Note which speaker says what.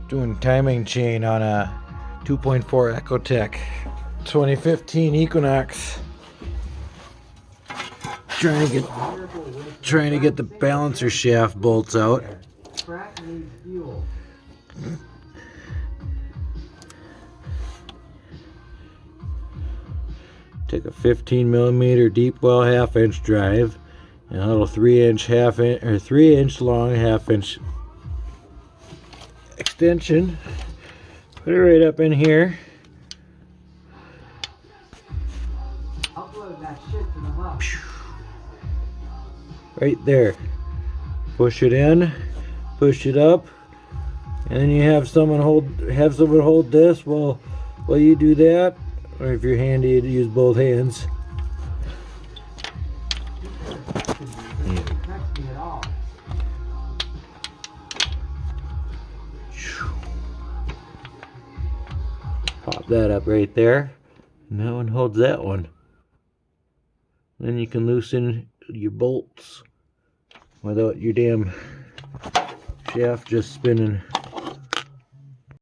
Speaker 1: Doing timing chain on a 2.4 Ecotec 2015 Equinox. Trying to get the balancer shaft bolts out. Take a 15mm deep well 1/2 inch drive and a little 3-inch or 3-inch long 1/2 inch extension. Put it right up in here.
Speaker 2: Upload that shit to the hub.
Speaker 1: Right there. Push it in, push it up, and then you have someone hold this while you do that. Or if you're handy to use both hands. Pop that up right there. And that one holds that one. Then you can loosen your bolts without your damn shaft just spinning.